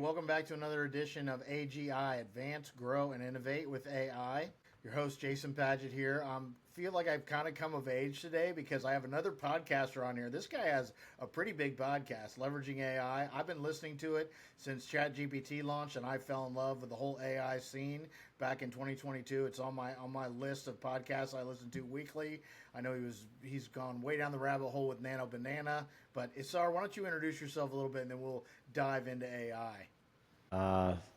welcome back to another edition of AGI, Advance, Grow, and Innovate with AI. Your host, Jason Padgett here. Feel like I've kind of come of age today because I have another podcaster on here. This guy has a pretty big podcast, Leveraging AI. I've been listening to it since ChatGPT launched, and I fell in love with the whole AI scene back in 2022. It's on my list of podcasts I listen to weekly. I know he's gone way down the rabbit hole with Nano Banana. But Isar, why don't you introduce yourself a little bit, and then we'll dive into AI.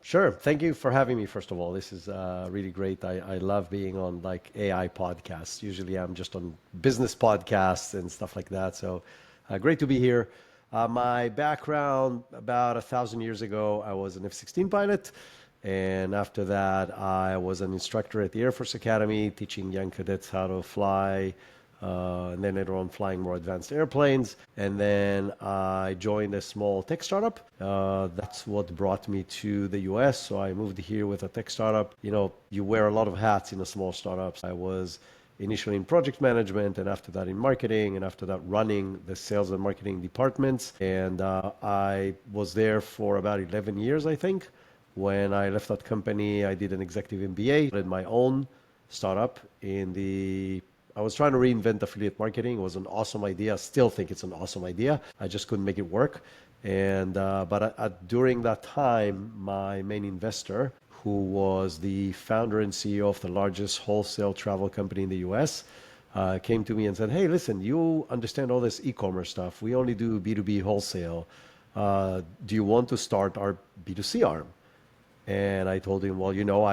Sure. Thank you for having me, first of all. This is really great. I love being on like AI podcasts. Usually I'm just on business podcasts and stuff like that. So great to be here. My background, about 1,000 years ago, I was an F-16 pilot. And after that, I was an instructor at the Air Force Academy, teaching young cadets how to fly, and then later on flying more advanced airplanes. And then I joined a small tech startup. That's what brought me to the US. So I moved here with a tech startup. You know, you wear a lot of hats in a small startup. I was initially in project management, and after that in marketing, and after that running the sales and marketing departments. And I was there for about 11 years, I think. When I left that company, I did an executive MBA, did my own startup I was trying to reinvent affiliate marketing. It was an awesome idea. I still think it's an awesome idea. I just couldn't make it work. And during that time, my main investor, who was the founder and CEO of the largest wholesale travel company in the US, came to me and said, "Hey, listen, you understand all this e-commerce stuff. We only do B2B wholesale. Do you want to start our B2C arm?" And I told him, "Well, you know,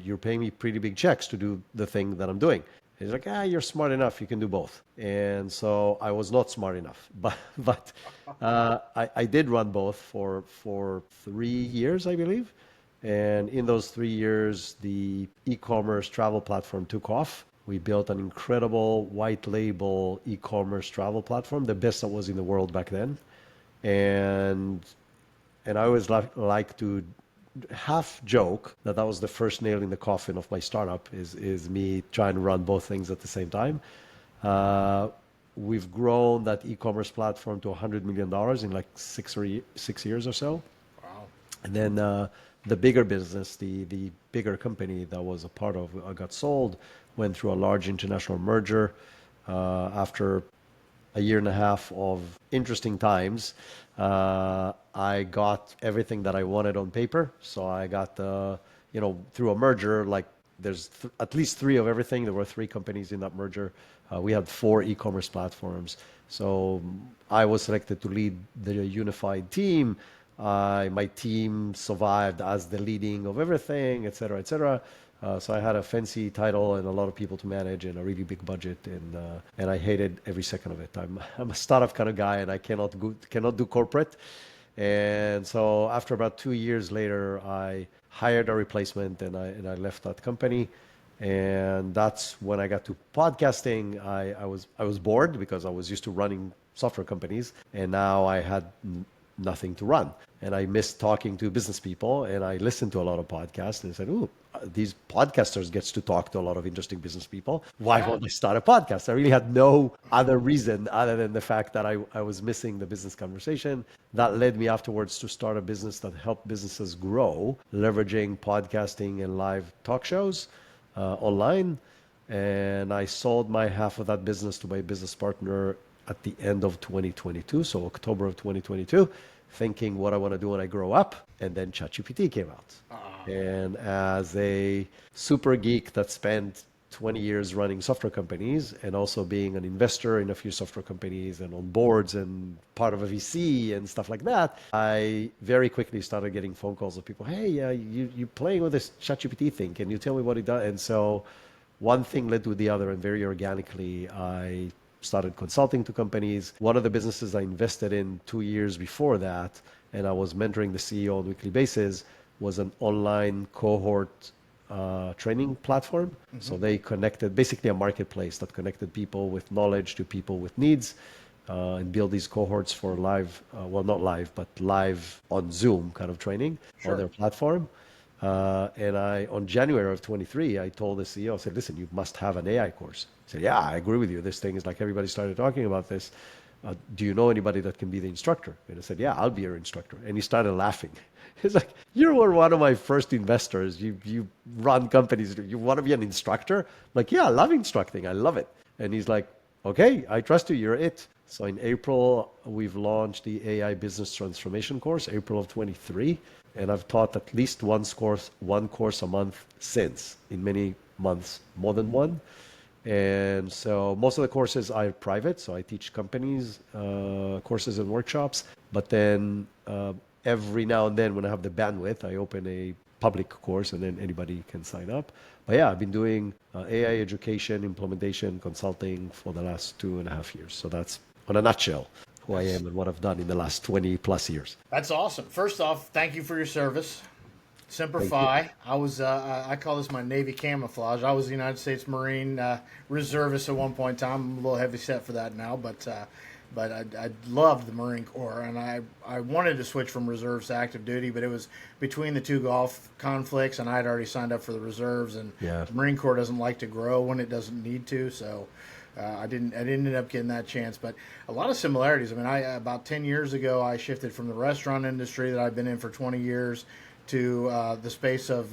you're paying me pretty big checks to do the thing that I'm doing." He's like, "You're smart enough. You can do both." And so I was not smart enough, but I did run both for 3 years, I believe. And in those 3 years, the e-commerce travel platform took off. We built an incredible white label e-commerce travel platform, the best that was in the world back then. And I always like to half joke that was the first nail in the coffin of my startup is me trying to run both things at the same time. We've grown that e-commerce platform to $100 million in like 6 years or so. Wow. And then the bigger business, the bigger company that was a part of, got sold, went through a large international merger. After a year and a half of interesting times, I got everything that I wanted on paper. So I got, through a merger, like there's at least three of everything. There were three companies in that merger. We had 4 e-commerce platforms. So I was selected to lead the unified team. My team survived as the leading of everything, et cetera, et cetera. So I had a fancy title and a lot of people to manage and a really big budget, and I hated every second of it. I'm a startup kind of guy, and I cannot do corporate. And so after about 2 years later, I hired a replacement, and I left that company. And that's when I got to podcasting. I was bored because I was used to running software companies, and now I had nothing to run. And I missed talking to business people, and I listened to a lot of podcasts and said, "Ooh, these podcasters gets to talk to a lot of interesting business people. Why won't I start a podcast?" I really had no other reason other than the fact that I was missing the business conversation. That led me afterwards to start a business that helped businesses grow, leveraging podcasting and live talk shows online. And I sold my half of that business to my business partner at the end of 2022, so October of 2022, thinking what I want to do when I grow up. And then ChatGPT came out. And as a super geek that spent 20 years running software companies and also being an investor in a few software companies and on boards and part of a VC and stuff like that, I very quickly started getting phone calls of people, "Hey, you playing with this ChatGPT thing? Can you tell me what it does?" And so one thing led to the other, and very organically, I started consulting to companies. One of the businesses I invested in 2 years before that, and I was mentoring the CEO on a weekly basis, was an online cohort training platform. Mm-hmm. So they connected, basically a marketplace that connected people with knowledge to people with needs, and build these cohorts for live, not live, but live on Zoom kind of training. Sure. On their platform. And on January of 23, I told the CEO, I said, "Listen, you must have an AI course." He said, "Yeah, I agree with you. This thing is like everybody started talking about this. Do you know anybody that can be the instructor?" And I said, "Yeah, I'll be your instructor." And he started laughing. He's like, you were one of my first investors. You run companies. You want to be an instructor? I'm like, yeah, I love instructing. I love it. And he's like, okay, I trust you. You're it. So in April, we've launched the AI Business Transformation course, April of 23. And I've taught at least one course a month since, in many months, more than one. And so most of the courses are private. So I teach companies courses and workshops. But then every now and then when I have the bandwidth, I open a public course and then anybody can sign up. But yeah, I've been doing AI education, implementation, consulting for the last 2.5 years. So that's on a nutshell who I am and what I've done in the last 20 plus years. That's awesome. First off, thank you for your service. Semper Fi. I was I call this my Navy camouflage. I was the United States Marine reservist at one point in time. I'm a little heavy set for that now, but I loved the Marine Corps, and I wanted to switch from reserves to active duty, but it was between the two Gulf conflicts, and I had already signed up for the reserves, and the Marine Corps doesn't like to grow when it doesn't need to, so I didn't end up getting that chance. But a lot of similarities. I mean, about 10 years ago, I shifted from the restaurant industry that I've been in for 20 years to the space of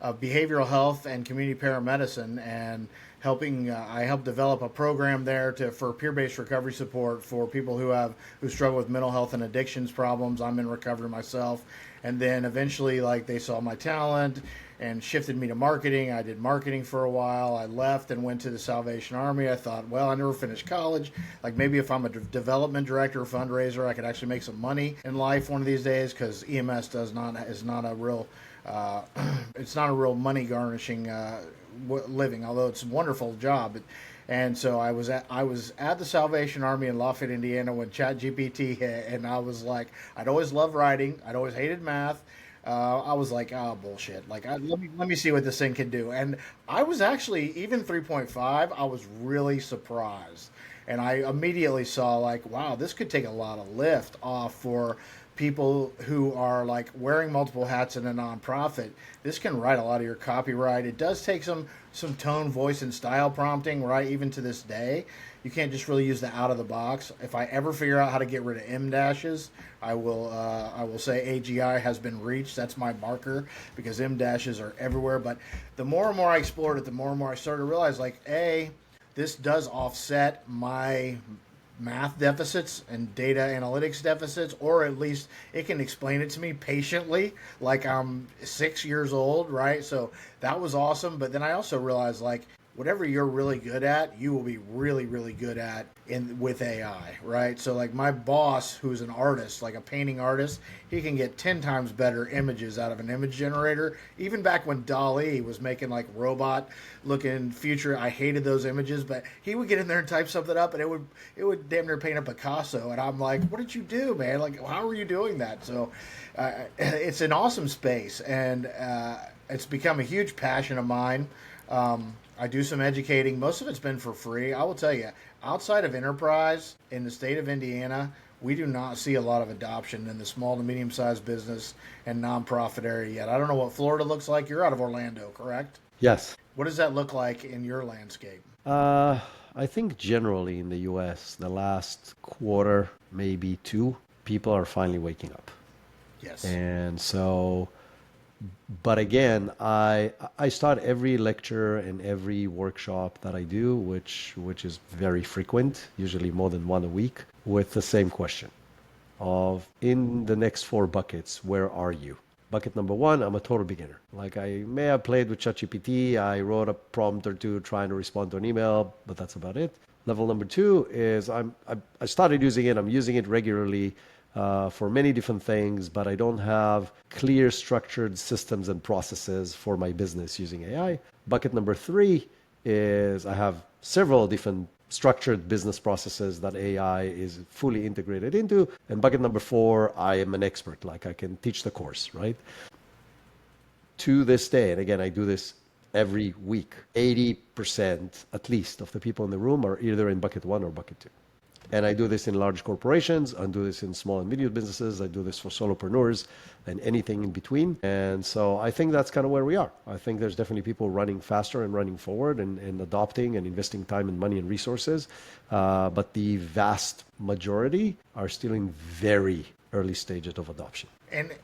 behavioral health and community paramedicine, and I helped develop a program there for peer-based recovery support for people who struggle with mental health and addictions problems. I'm in recovery myself, and then eventually, like, they saw my talent and shifted me to marketing. I did marketing for a while. I left and went to the Salvation Army. I thought, well, I never finished college. Like, maybe if I'm a development director or fundraiser, I could actually make some money in life one of these days, because EMS is not a real it's not a real money garnishing living, although it's a wonderful job. And so I was at the Salvation Army in Lafayette, Indiana, when ChatGPT hit, and I was like, I'd always loved writing. I'd always hated math. I was like, oh, bullshit. Like, let me see what this thing can do. And I was actually, even 3.5, I was really surprised. And I immediately saw, like, wow, this could take a lot of lift off for people who are, like, wearing multiple hats in a nonprofit. This can write a lot of your copyright. It does take some tone, voice, and style prompting, right? Even to this day, you can't just really use the out of the box. If I ever figure out how to get rid of M dashes, I will say AGI has been reached. That's my marker, because M dashes are everywhere. But the more and more I explored it, the more and more I started to realize, like, this does offset my math deficits and data analytics deficits, or at least it can explain it to me patiently, like I'm 6 years old, right? So that was awesome. But then I also realized, like, whatever you're really good at, you will be really, really good at with AI, right? So, like, my boss, who's an artist, like a painting artist, he can get 10 times better images out of an image generator. Even back when DALL-E was making, like, robot looking future, I hated those images, but he would get in there and type something up, and it would damn near paint a Picasso. And I'm like, what did you do, man? Like, how are you doing that? So it's an awesome space, and it's become a huge passion of mine. I do some educating. Most of it's been for free. I will tell you, outside of enterprise in the state of Indiana, we do not see a lot of adoption in the small to medium-sized business and nonprofit area yet. I don't know what Florida looks like. You're out of Orlando, correct? Yes. What does that look like in your landscape? I think generally in the US, the last quarter, maybe two, people are finally waking up. Yes. And so, but again, I start every lecture and every workshop that I do, which is very frequent, usually more than one a week, with the same question of, in the next 4 buckets, where are you? Bucket number 1, I'm a total beginner. Like, I may have played with ChatGPT, I wrote a prompt or two trying to respond to an email, but that's about it. Level number 2 is I started using it, I'm using it regularly for many different things, but I don't have clear structured systems and processes for my business using AI. Bucket number 3 is I have several different structured business processes that AI is fully integrated into. And bucket number 4, I am an expert, like I can teach the course, right? To this day, and again, I do this every week, 80% at least of the people in the room are either in bucket 1 or bucket 2. And I do this in large corporations, I do this in small and medium businesses, I do this for solopreneurs and anything in between. And so I think that's kind of where we are. I think there's definitely people running faster and running forward and adopting and investing time and money and resources. But the vast majority are still in very early stages of adoption. And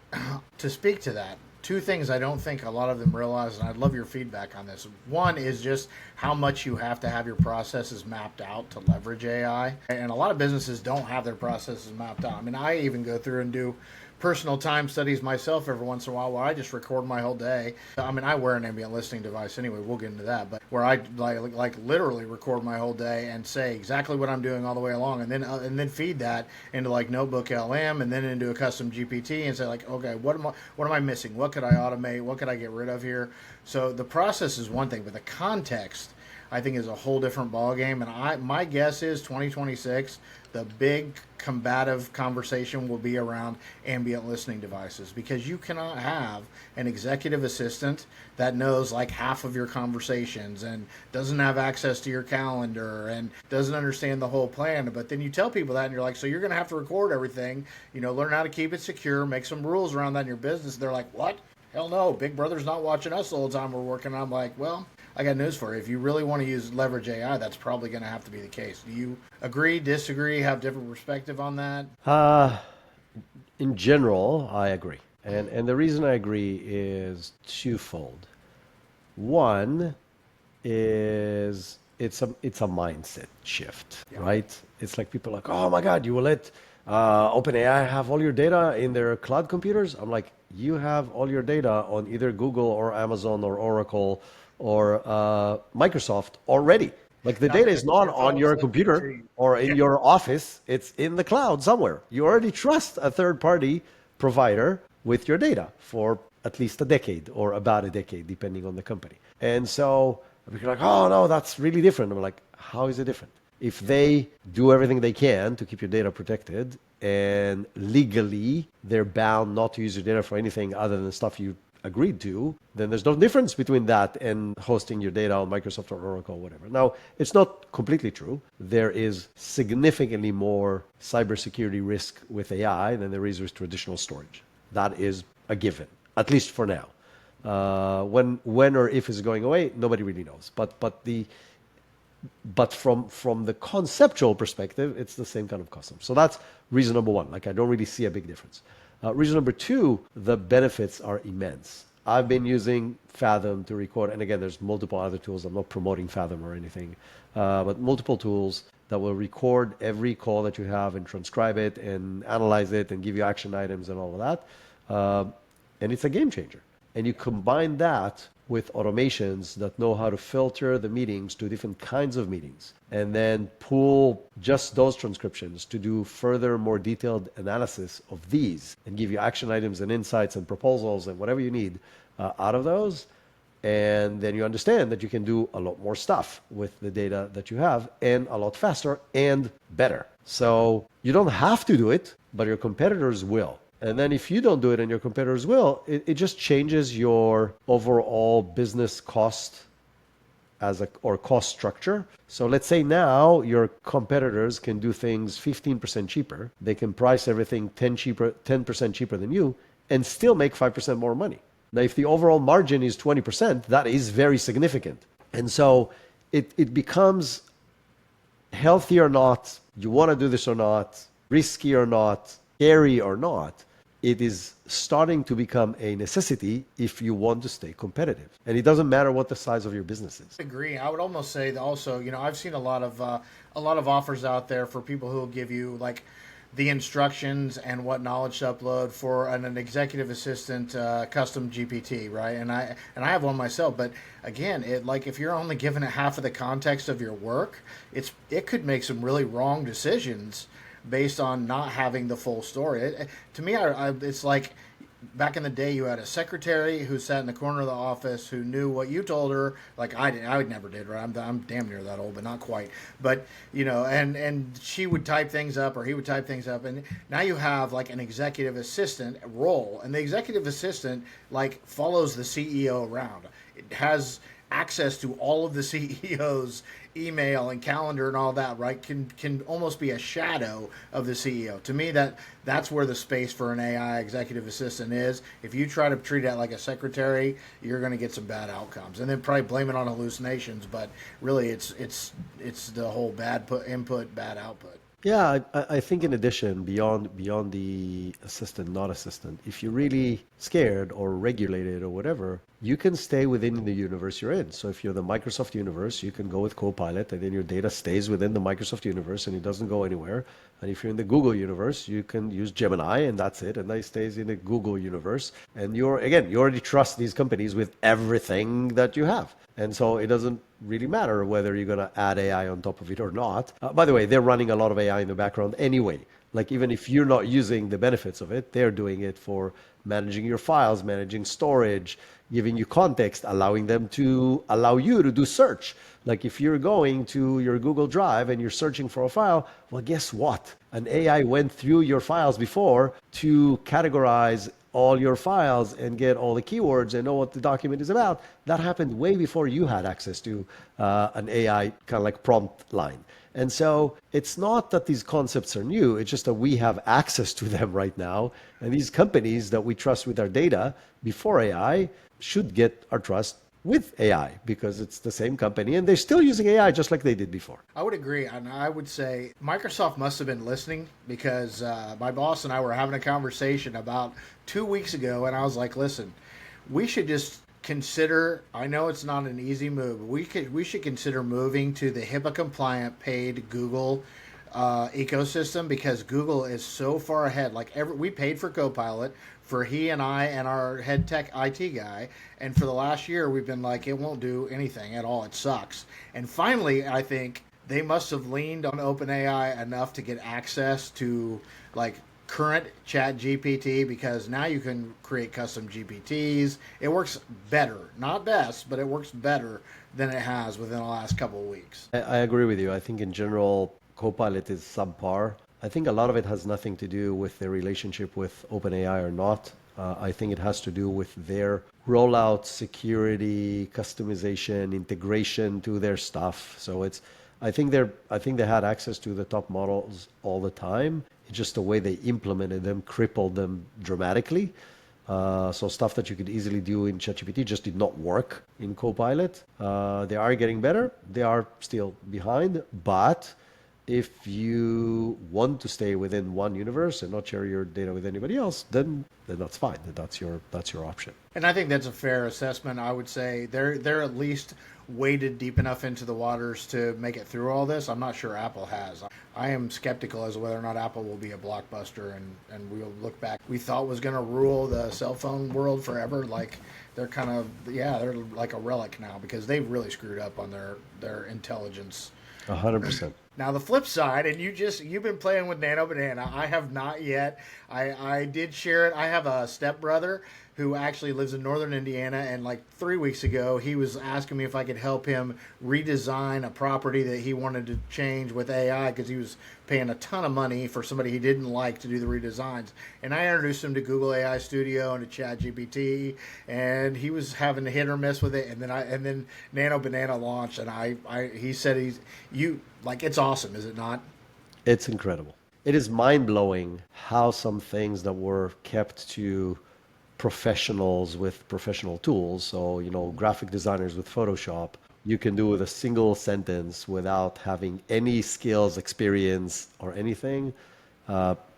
to speak to that, two things I don't think a lot of them realize, and I'd love your feedback on this. One is just how much you have to have your processes mapped out to leverage AI. And a lot of businesses don't have their processes mapped out. I mean, I even go through and do personal time studies myself every once in a while where I just record my whole day. I mean, I wear an ambient listening device anyway. We'll get into that, but where I like literally record my whole day and say exactly what I'm doing all the way along, and then feed that into like Notebook LM and then into a custom GPT and say like, okay, what am I missing? What could I automate? What could I get rid of here? So the process is one thing, but the context I think is a whole different ballgame. And my guess is 2026, the big combative conversation will be around ambient listening devices, because you cannot have an executive assistant that knows like half of your conversations and doesn't have access to your calendar and doesn't understand the whole plan. But then you tell people that and you're like, so you're going to have to record everything, learn how to keep it secure, make some rules around that in your business. They're like, what? Hell no, Big Brother's not watching us the whole time we're working. I'm like, well, I got news for you. If you really want to use leverage AI, that's probably going to have to be the case. Do you agree, disagree, have different perspective on that? In general, I agree. And the reason I agree is twofold. One is it's a mindset shift, yeah. Right? It's like people are like, oh my God, you will let OpenAI have all your data in their cloud computers? I'm like, you have all your data on either Google or Amazon or Oracle or Microsoft already. Like the data is not on your computer or in your office. It's in the cloud somewhere. You already trust a third-party provider with your data for at least a decade or about a decade, depending on the company. And so we're like, oh no, that's really different. I'm like, how is it different? If they do everything they can to keep your data protected and legally they're bound not to use your data for anything other than stuff you agreed to, then there's no difference between that and hosting your data on Microsoft or Oracle or whatever. Now, it's not completely true. There is significantly more cybersecurity risk with AI than there is with traditional storage. That is a given, at least for now. When or if it's going away, nobody really knows. But from the conceptual perspective, it's the same kind of custom. So that's reason number one. Like, I don't really see a big difference. Reason number two, the benefits are immense. I've been using Fathom to record, and again, there's multiple other tools. I'm not promoting Fathom or anything, but multiple tools that will record every call that you have and transcribe it and analyze it and give you action items and all of that. And it's a game changer. And you combine that with automations that know how to filter the meetings to different kinds of meetings, and then pull just those transcriptions to do further, more detailed analysis of these and give you action items and insights and proposals and whatever you need out of those. And then you understand that you can do a lot more stuff with the data that you have, and a lot faster and better. So you don't have to do it, but your competitors will. And then if you don't do it and your competitors will, it just changes your overall business cost or cost structure. So let's say now your competitors can do things 15% cheaper. They can price everything 10% cheaper than you and still make 5% more money. Now, if the overall margin is 20%, that is very significant. And so it becomes healthy or not, you want to do this or not, risky or not, scary or not, it is starting to become a necessity if you want to stay competitive. And it doesn't matter what the size of your business is. I agree. I would almost say that also, I've seen a lot of offers out there for people who will give you like the instructions and what knowledge to upload for an executive assistant custom GPT, right? And I have one myself, but again, if you're only given it half of the context of your work, it could make some really wrong decisions based on not having the full story. To me, it's like back in the day, you had a secretary who sat in the corner of the office who knew what you told her. Like I never did, right? I'm damn near that old, but not quite. But and she would type things up, or he would type things up, and now you have like an executive assistant role, and the executive assistant like follows the CEO around. It has access to all of the CEO's email and calendar and all that, right? Can almost be a shadow of the CEO. To me, that's where the space for an AI executive assistant is. If you try to treat it like a secretary, you're going to get some bad outcomes, and then probably blame it on hallucinations. But really, it's the whole bad input, bad output. Yeah, I think in addition, beyond the assistant, not assistant, if you're really scared or regulated or whatever, you can stay within the universe you're in. So if you're the Microsoft universe, you can go with Copilot, and then your data stays within the Microsoft universe and it doesn't go anywhere. And if you're in the Google universe, you can use Gemini and that's it, and that stays in the Google universe. And you already trust these companies with everything that you have. And so it doesn't really matter whether you're going to add AI on top of it or not. By the way, they're running a lot of AI in the background anyway. Like even if you're not using the benefits of it, they're doing it for managing your files, managing storage, giving you context, allowing you to do search. Like if you're going to your Google Drive and you're searching for a file, well, guess what? An AI went through your files before to categorize all your files and get all the keywords and know what the document is about. That happened way before you had access to an AI kind of like prompt line. And so it's not that these concepts are new, it's just that we have access to them right now. And these companies that we trust with our data before AI should get our trust with AI because it's the same company and they're still using AI just like they did before. I would agree. And I would say Microsoft must have been listening because my boss and I were having a conversation about 2 weeks ago. And I was like, listen, we should just consider, I know it's not an easy move, but we should consider moving to the HIPAA compliant paid Google ecosystem because Google is so far ahead. Like we paid for Copilot for he and I and our head tech IT guy, and for the last year we've been like, it won't do anything at all. It sucks. And finally, I think they must have leaned on OpenAI enough to get access to like current ChatGPT because now you can create custom GPTs. It works better, not best, but it works better than it has within the last couple of weeks. I agree with you. I think in general, Copilot is subpar. I think a lot of it has nothing to do with their relationship with OpenAI or not. I think it has to do with their rollout, security, customization, integration to their stuff. So I think they had access to the top models all the time. It's just the way they implemented them crippled them dramatically. So stuff that you could easily do in ChatGPT just did not work in Copilot. They are getting better. They are still behind, but if you want to stay within one universe and not share your data with anybody else, then that's fine. That's your option. And I think that's a fair assessment. I would say they're at least waded deep enough into the waters to make it through all this. I'm not sure Apple has. I am skeptical as to whether or not Apple will be a blockbuster and we'll look back. We thought was going to rule the cell phone world forever. Like they're they're like a relic now because they've really screwed up on their intelligence. 100%. Now the flip side, and you've been playing with Nano Banana. I have not yet. I did share it. I have a stepbrother who actually lives in northern Indiana, and like 3 weeks ago, he was asking me if I could help him redesign a property that he wanted to change with AI because he was paying a ton of money for somebody he didn't like to do the redesigns. And I introduced him to Google AI Studio and to ChatGPT, and he was having to hit or miss with it. And then Nano Banana launched, and he said it's awesome, is it not? It's incredible. It is mind-blowing how some things that were kept to professionals with professional tools, so graphic designers with Photoshop, you can do with a single sentence without having any skills, experience, or anything.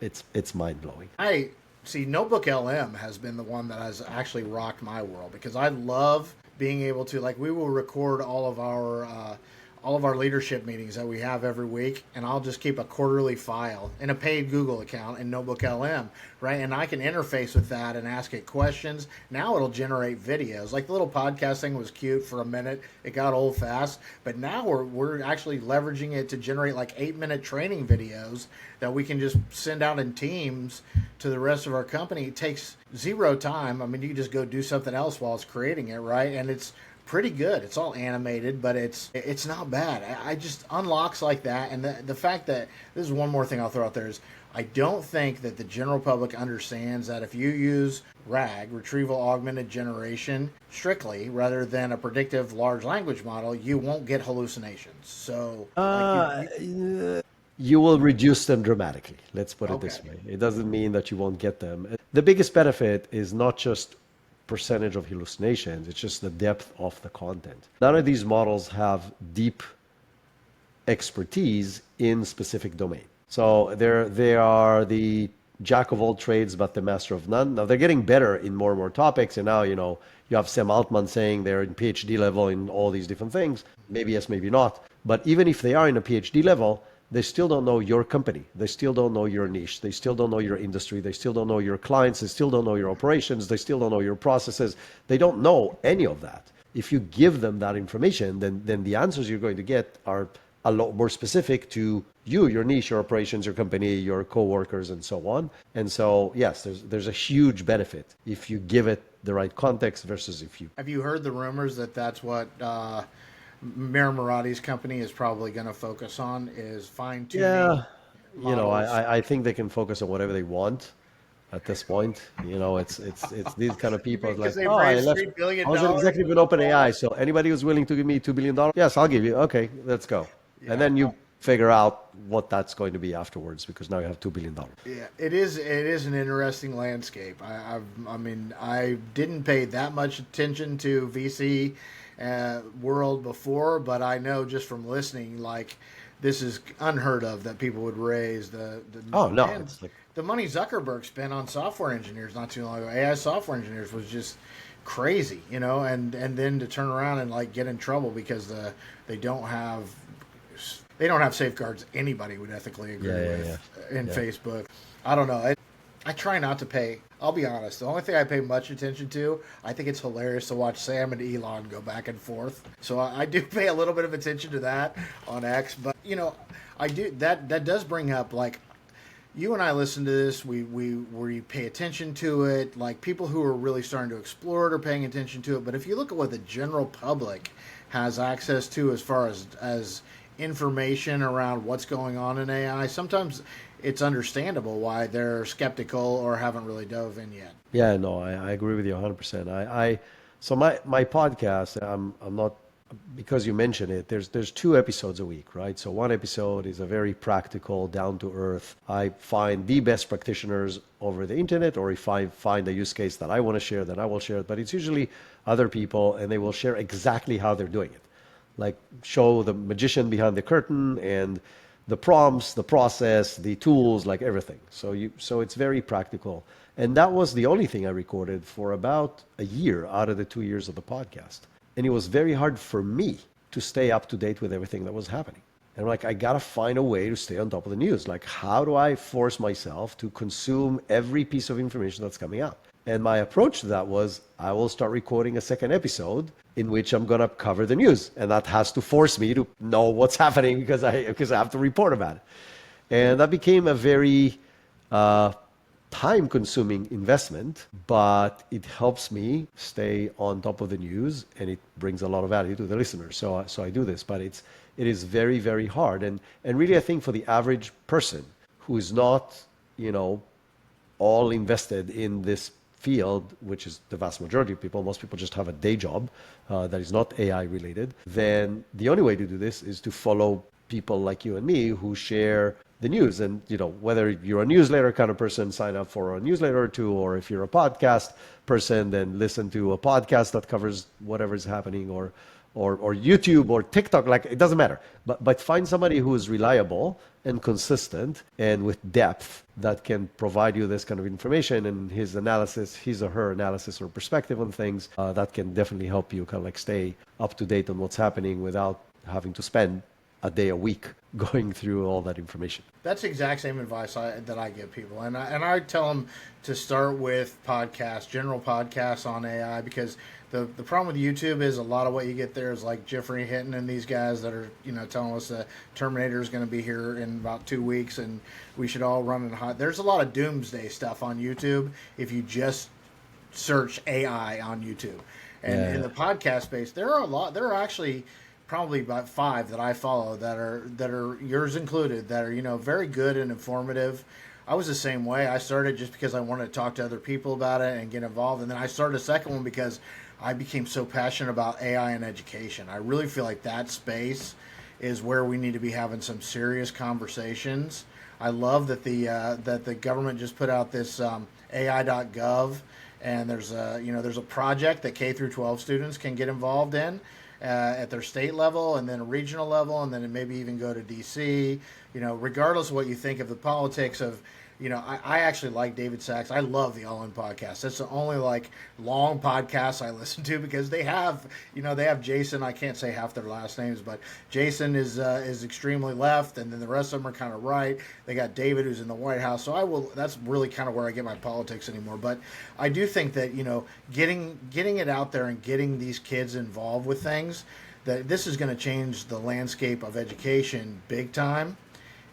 It's mind-blowing. I see Notebook LM has been the one that has actually rocked my world because I love being able to, like, we will record all of our leadership meetings that we have every week, and I'll just keep a quarterly file in a paid Google account in Notebook LM, right? And I can interface with that and ask it questions. Now it'll generate videos. Like the little podcast thing was cute for a minute. It got old fast, but now we're actually leveraging it to generate like 8-minute training videos that we can just send out in Teams to the rest of our company. It takes zero time. I mean, you can just go do something else while it's creating it, right? And it's pretty good. It's all animated, but it's not bad. I just unlocks like that, and the fact that this is one more thing I'll throw out there is I don't think that the general public understands that if you use RAG, retrieval augmented generation, strictly rather than a predictive large language model, you won't get hallucinations. So you will reduce them dramatically. Let's put it this way. It doesn't mean that you won't get them. The biggest benefit is not just percentage of hallucinations, it's just the depth of the content. None of these models have deep expertise in specific domain. So they are the jack of all trades, but the master of none. Now they're getting better in more and more topics, and now you have Sam Altman saying they're in PhD level in all these different things. Maybe yes, maybe not. But even if they are in a PhD level, they still don't know your company. They still don't know your niche. They still don't know your industry. They still don't know your clients. They still don't know your operations. They still don't know your processes. They don't know any of that. If you give them that information, then the answers you're going to get are a lot more specific to you, your niche, your operations, your company, your coworkers, and so on. And so, yes, there's a huge benefit if you give it the right context versus if you. Have you heard the rumors that that's what Mir Murati's company is probably going to focus on, is fine-tuning Yeah, models? I think they can focus on whatever they want at this point. It's these kind of people Because like, they've oh, raised $3 billion. I was an executive in OpenAI, so anybody who's willing to give me $2 billion, yes, I'll give you. Okay, let's go. And Yeah. then you figure out what that's going to be afterwards because now you have $2 billion. Yeah, it is. It is an interesting landscape. I mean, I didn't pay that much attention to VC world before, but I know just from listening, like this is unheard of that people would raise the Oh no, man, it's like the money Zuckerberg spent on software engineers not too long ago. AI software engineers was just crazy, and then to turn around and like get in trouble because they don't have safeguards anybody would ethically agree with in yeah. Facebook. I don't know. I try not to pay. I'll be honest. The only thing I pay much attention to, I think it's hilarious to watch Sam and Elon go back and forth. So I do pay a little bit of attention to that on X. But I do that does bring up like you and I listen to this. We pay attention to it. Like people who are really starting to explore it are paying attention to it. But if you look at what the general public has access to as far as information around what's going on in AI, sometimes it's understandable why they're skeptical or haven't really dove in yet. Yeah, no, I agree with you 100%. So my podcast, I'm not, because you mentioned it, there's 2 episodes a week, right? So one episode is a very practical, down to earth. I find the best practitioners over the internet, or if I find a use case that I want to share, then I will share it. But it's usually other people, and they will share exactly how they're doing it, like show the magician behind the curtain and the prompts, the process, the tools, like everything. So it's very practical. And that was the only thing I recorded for about a year out of the 2 years of the podcast. And it was very hard for me to stay up to date with everything that was happening. And I'm like, I gotta find a way to stay on top of the news. Like, how do I force myself to consume every piece of information that's coming out? And my approach to that was, I will start recording a second episode in which I'm going to cover the news. And that has to force me to know what's happening because I have to report about it. And that became a very time-consuming investment, but it helps me stay on top of the news, and it brings a lot of value to the listeners. So I do this, but it is very, very hard. And really, I think for the average person who is not, all invested in this field, which is the vast majority of people, most people just have a day job that is not AI related, then the only way to do this is to follow people like you and me who share the news. And, whether you're a newsletter kind of person, sign up for a newsletter or two, or if you're a podcast person, then listen to a podcast that covers whatever is happening, or YouTube or TikTok, like it doesn't matter. But find somebody who is reliable and consistent and with depth that can provide you this kind of information and his or her analysis or perspective on things that can definitely help you kind of like stay up to date on what's happening without having to spend a day a week going through all that information. That's the exact same advice that I give people, and I tell them to start with podcasts, general podcasts on AI, because the problem with YouTube is a lot of what you get there is like Jeffrey Hinton and these guys that are telling us that Terminator is going to be here in about 2 weeks and we should all run in hot. There's a lot of doomsday stuff on YouTube if you just search AI on YouTube, and in the podcast space there are actually probably about 5 that I follow that are yours included, that are very good and informative. I was the same way. I started just because I wanted to talk to other people about it and get involved, and then I started a second one because I became so passionate about AI and education. I really feel like that space is where we need to be having some serious conversations. I love that the government just put out this AI.gov, and there's a project that K through 12 students can get involved in. at their state level, and then a regional level, and then maybe even go to DC. Regardless of what you think of the politics of, I actually like David Sachs. I love the All In podcast. That's the only long podcast I listen to, because they have Jason. I can't say half their last names, but Jason is extremely left, and then the rest of them are kind of right. They got David, who's in the White House. So that's really kind of where I get my politics anymore. But I do think that getting it out there and getting these kids involved with things, that this is going to change the landscape of education big time.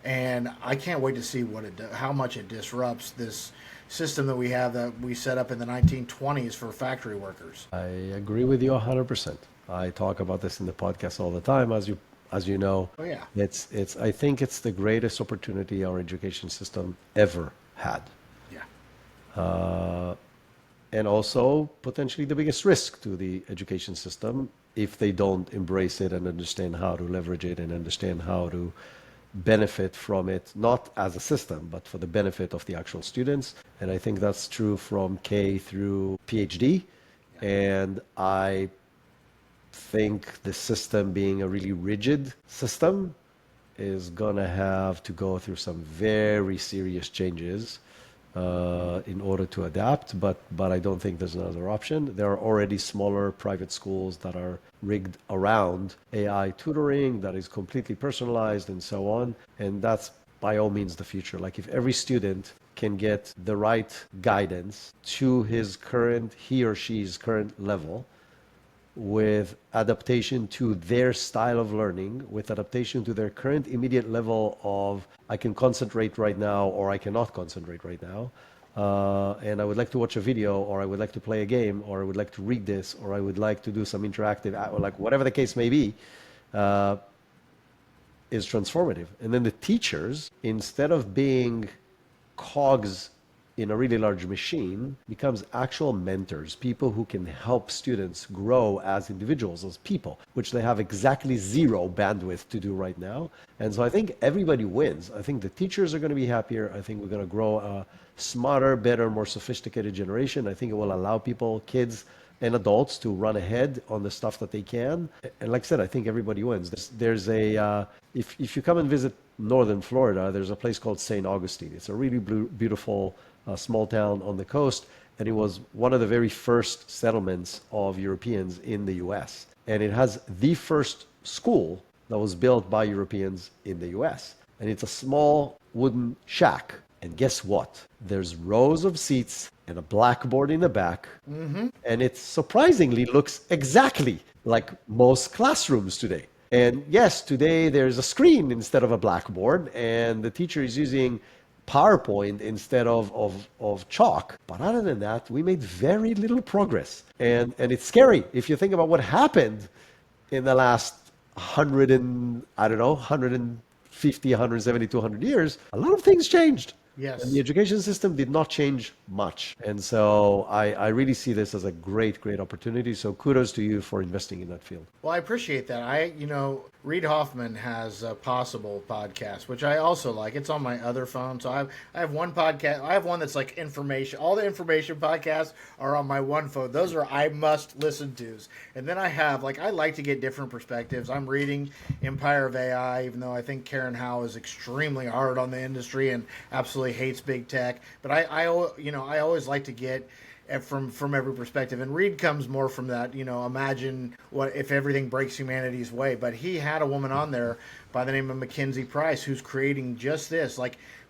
And I can't wait to see how much it disrupts this system that we have, that we set up in the 1920s for factory workers. I agree with you 100%. I talk about this in the podcast all the time, as you know. Oh yeah. I think it's the greatest opportunity our education system ever had. Yeah. And also potentially the biggest risk to the education system if they don't embrace it and understand how to leverage it and understand how to benefit from it, not as a system, but for the benefit of the actual students. And I think that's true from K through PhD. And I think the system, being a really rigid system, is going to have to go through some very serious changes in order to adapt, but I don't think there's another option. There are already smaller private schools that are rigged around AI tutoring that is completely personalized and so on, and that's by all means the future. Like, if every student can get the right guidance to he or she's current level, with adaptation to their style of learning, with adaptation to their current immediate level of, I can concentrate right now or I cannot concentrate right now, and I would like to watch a video, or I would like to play a game, or I would like to read this, or I would like to do some interactive, or like whatever the case may be, is transformative. And then the teachers, instead of being cogs in a really large machine, becomes actual mentors, people who can help students grow as individuals, as people, which they have exactly zero bandwidth to do right now. And so I think everybody wins. I think the teachers are going to be happier. I think we're going to grow a smarter, better, more sophisticated generation. I think it will allow people, kids and adults, to run ahead on the stuff that they can. And like I said, I think everybody wins. There's if you come and visit northern Florida, there's a place called St. Augustine. It's a really beautiful small town on the coast, and it was one of the very first settlements of Europeans in the US. And it has the first school that was built by Europeans in the US. And it's a small wooden shack. And guess what? There's rows of seats and a blackboard in the back. Mm-hmm. And it surprisingly looks exactly like most classrooms today. And yes, today there's a screen instead of a blackboard, and the teacher is using PowerPoint instead of chalk. But other than that, we made very little progress. And it's scary if you think about what happened in the last 150, 170, 200 years. A lot of things changed. Yes. And the education system did not change much. And so I really see this as a great, great opportunity. So kudos to you for investing in that field. Well, I appreciate that. Reid Hoffman has a Possible podcast, which I also like. It's on my other phone. So I have one podcast. I have one that's like information. All the information podcasts are on my one phone. Those are I must listen tos. And then I have, I like to get different perspectives. I'm reading Empire of AI, even though I think Karen Howe is extremely hard on the industry and absolutely hates big tech. But I always like to get from every perspective, and Reid comes more from that, imagine what if everything breaks humanity's way. But he had a woman on there by the name of Mackenzie Price, who's creating just this,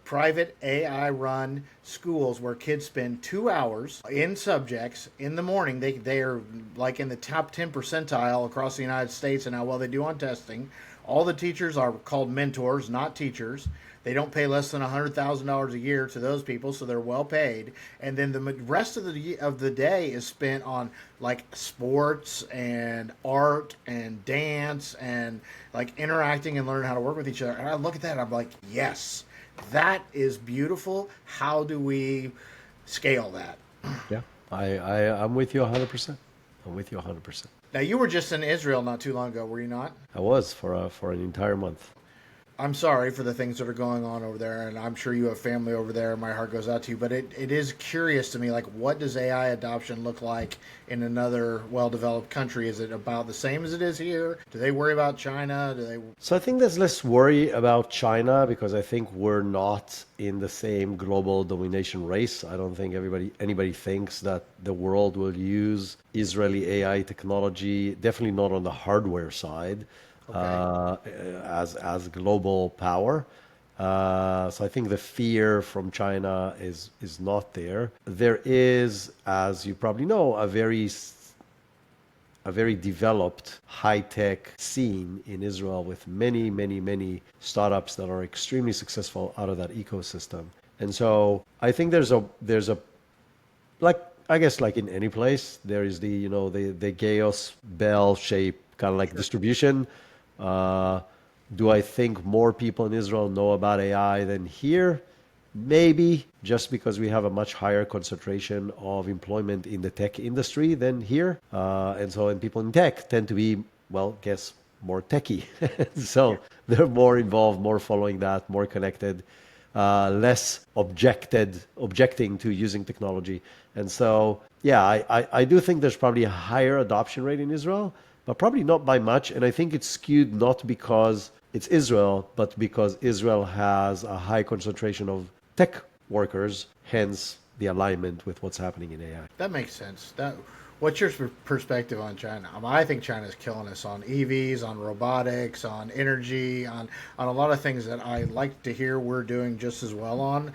private AI run schools where kids spend 2 hours in subjects in the morning. They are in the top 10 percentile across the United States, and how well they do on testing. All the teachers are called mentors, not teachers. They don't pay less than $100,000 a year to those people, so they're well paid. And then the rest of the day is spent on sports and art and dance and interacting and learning how to work with each other. And I look at that and I'm like, yes, that is beautiful. How do we scale that? Yeah, I'm with you 100%. I'm with you 100%. Now, you were just in Israel not too long ago, were you not? I was for an entire month. I'm sorry for the things that are going on over there, and I'm sure you have family over there. My heart goes out to you, but it is curious to me, like, what does AI adoption look like in another well-developed country? Is it about the same as it is here? Do they worry about China? Do they? So I think there's less worry about China because I think we're not in the same global domination race. I don't think anybody thinks that the world will use Israeli AI technology, definitely not on the hardware side, Okay. as global power. So I think the fear from China is not there. There is, as you probably know, a very developed high-tech scene in Israel with many, many, many startups that are extremely successful out of that ecosystem. And so I think there's a like I guess like in any place there is the Gauss bell shape kind of like distribution. Uh, do I think more people in Israel know about AI than here? Maybe just because we have a much higher concentration of employment in the tech industry than here. And people in tech tend to be, well, guess more techie. Yeah. So they're more involved, more following that, more connected, less objecting to using technology. And so, yeah, I do think there's probably a higher adoption rate in Israel, but probably not by much. And I think it's skewed not because it's Israel, but because Israel has a high concentration of tech workers, hence the alignment with what's happening in AI. That makes sense. What's your perspective on China? I think China's killing us on EVs, on robotics, on energy, on a lot of things that I like to hear we're doing just as well on.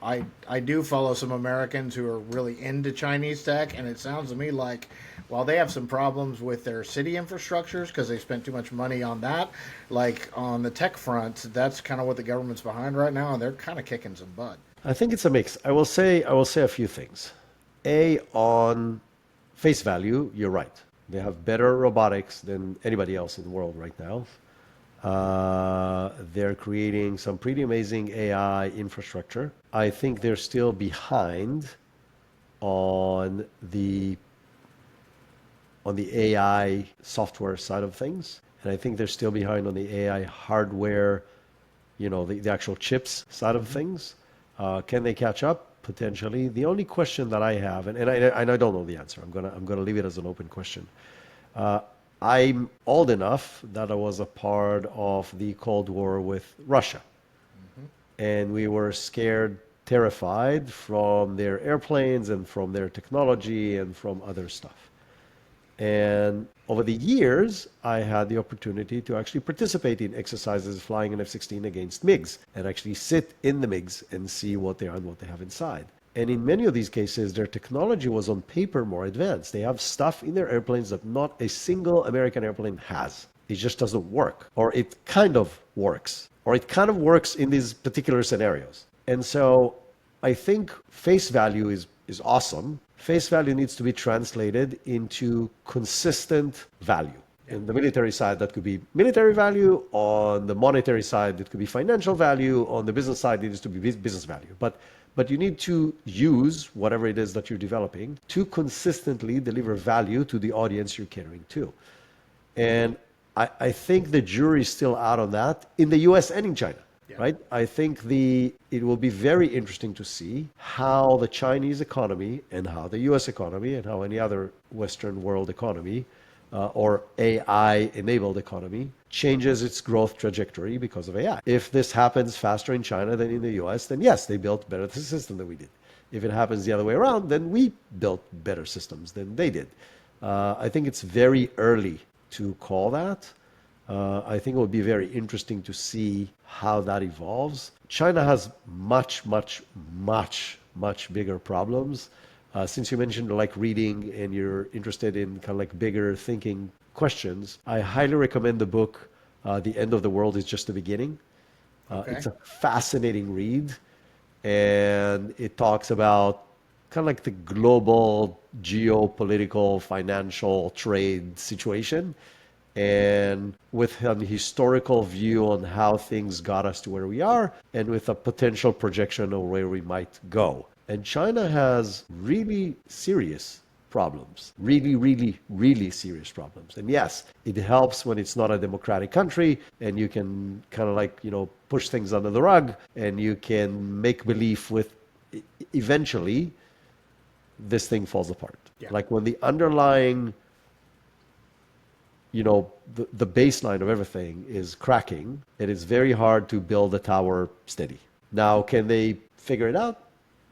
I do follow some Americans who are really into Chinese tech, and it sounds to me like while they have some problems with their city infrastructures because they spent too much money on that, like on the tech front, that's kind of what the government's behind right now, and they're kind of kicking some butt. I think it's a mix. I will say a few things. On face value, you're right. They have better robotics than anybody else in the world right now. They're creating some pretty amazing AI infrastructure. I think they're still behind on the AI software side of things, and I think they're still behind on the AI hardware, the actual chips side of Mm-hmm. things. Can they catch up? Potentially. The only question that I have, and I don't know the answer. I'm gonna leave it as an open question. Uh, I'm old enough that I was a part of the Cold War with Russia, Mm-hmm. and we were scared, terrified from their airplanes and from their technology and from other stuff. And over the years, I had the opportunity to actually participate in exercises flying an F-16 against MiGs and actually sit in the MiGs and see what they are and what they have inside. And in many of these cases, their technology was on paper more advanced. They have stuff in their airplanes that not a single American airplane has. It just doesn't work, or it kind of works, or it kind of works in these particular scenarios. And so I think face value is awesome. Face value needs to be translated into consistent value. Yeah. In the military side, that could be military value. On the monetary side, it could be financial value. On the business side, it needs to be business value. But you need to use whatever it is that you're developing to consistently deliver value to the audience you're catering to. And I think the jury is still out on that in the US and in China, Yeah. right? I think it will be very interesting to see how the Chinese economy and how the US economy and how any other Western world economy or AI-enabled economy changes its growth trajectory because of AI. If this happens faster in China than in the US, then yes, they built better the system than we did. If it happens the other way around, then we built better systems than they did. I think it's very early to call that. I think it will be very interesting to see how that evolves. China has much, much, much, much bigger problems. Since you mentioned like reading and you're interested in kind of like bigger thinking questions, I highly recommend the book, The End of the World is Just the Beginning. Okay. It's a fascinating read, and it talks about kind of like the global geopolitical, financial, trade situation, and with a historical view on how things got us to where we are, and with a potential projection of where we might go. And China has really serious problems, really, really, really serious problems. And yes, it helps when it's not a democratic country and you can kind of like, push things under the rug and you can make believe with eventually this thing falls apart. Yeah. Like when the underlying, the baseline of everything is cracking, it is very hard to build a tower steady. Now, can they figure it out?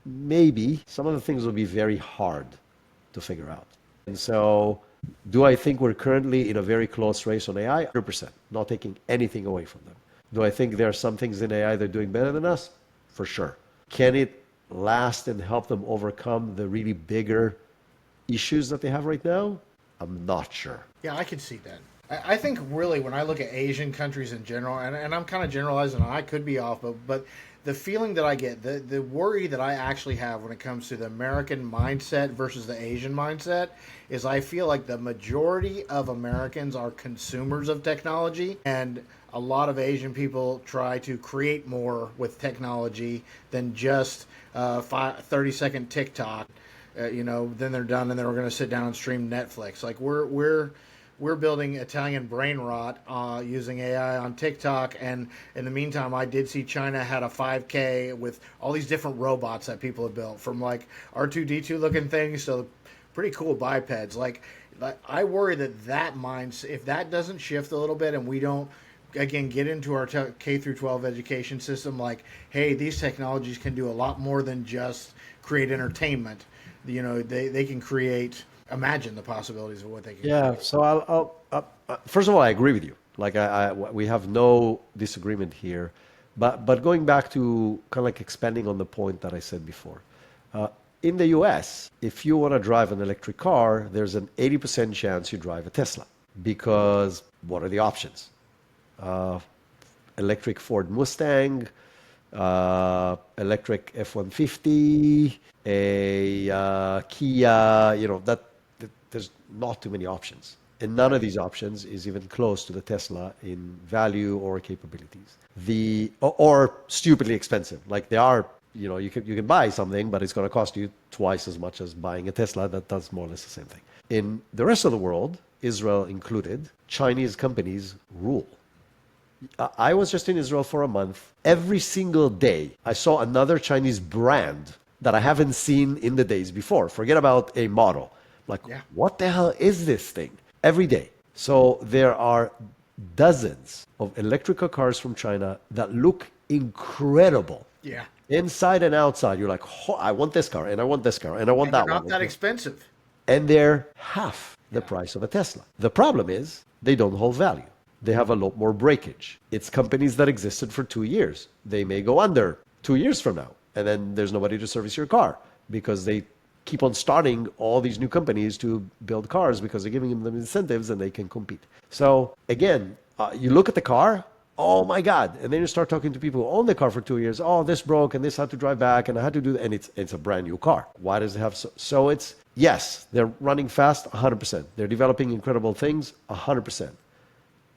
Maybe. Some of the things will be very hard to figure out. And so, do I think we're currently in a very close race on AI? 100%, not taking anything away from them. Do I think there are some things in AI they're doing better than us? For sure. Can it last and help them overcome the really bigger issues that they have right now? I'm not sure. Yeah, I can see that. I think really when I look at Asian countries in general, and I'm kind of generalizing, I could be off, but the feeling that I get, the worry that I actually have when it comes to the American mindset versus the Asian mindset is I feel like the majority of Americans are consumers of technology, and a lot of Asian people try to create more with technology than just 30-second TikTok. Then they're done and then we're going to sit down and stream Netflix. Like we're building Italian brain rot using AI on TikTok, and in the meantime, I did see China had a 5K with all these different robots that people have built, from like R2D2 looking things to pretty cool bipeds. Like I worry that mindset, if that doesn't shift a little bit, and we don't again get into our K through 12 education system, like, hey, these technologies can do a lot more than just create entertainment. They can imagine the possibilities of what they can. Yeah. create. So I'll first of all, I agree with you. Like we have no disagreement here, but going back to kind of like expanding on the point that I said before, in the U.S., if you want to drive an electric car, there's an 80% chance you drive a Tesla, because what are the options? Electric Ford Mustang, electric F-150, a Kia, there's not too many options. And none of these options is even close to the Tesla in value or capabilities. Or stupidly expensive. Like they are, you can buy something, but it's going to cost you twice as much as buying a Tesla that does more or less the same thing. In the rest of the world, Israel included, Chinese companies rule. I was just in Israel for a month. Every single day, I saw another Chinese brand that I haven't seen in the days before. Forget about a model. Like, What the hell is this thing? Every day. So there are dozens of electrical cars from China that look incredible. Yeah. Inside and outside, you're like, I want this car, and I want this car, and I want that They're one. not that expensive. And they're half the price of a Tesla. The problem is they don't hold value. They have a lot more breakage. It's companies that existed for 2 years. They may go under 2 years from now, and then there's nobody to service your car because they keep on starting all these new companies to build cars because they're giving them incentives and they can compete. So again, you look at the car, oh my God. And then you start talking to people who own the car for 2 years. Oh, this broke and this had to drive back and I had to do that. And it's a brand new car. Why does it have so it's, yes, they're running fast 100%. They're developing incredible things 100%.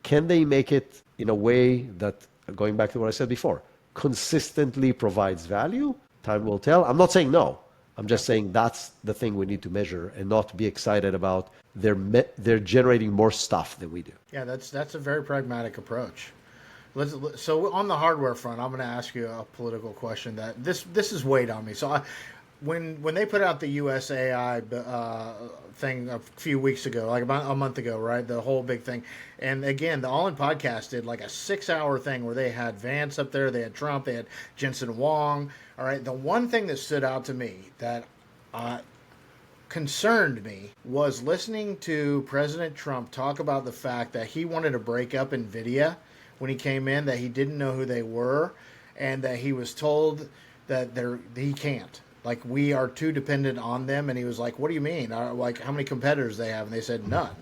Can they make it in a way that, going back to what I said before, consistently provides value? Time will tell. I'm not saying no. I'm just saying that's the thing we need to measure and not be excited about they're generating more stuff than we do. Yeah, that's a very pragmatic approach. So on the hardware front, I'm going to ask you a political question that this is weighed on me. So when they put out the USAI thing a few weeks ago, like about a month ago, right? The whole big thing. And again, the All In podcast did like a 6-hour thing where they had Vance up there, they had Trump, they had Jensen Huang. All right. The one thing that stood out to me that concerned me was listening to President Trump talk about the fact that he wanted to break up NVIDIA when he came in, that he didn't know who they were, and that he was told that he can't. Like, we are too dependent on them. And he was like, what do you mean? Like, how many competitors they have? And they said, none.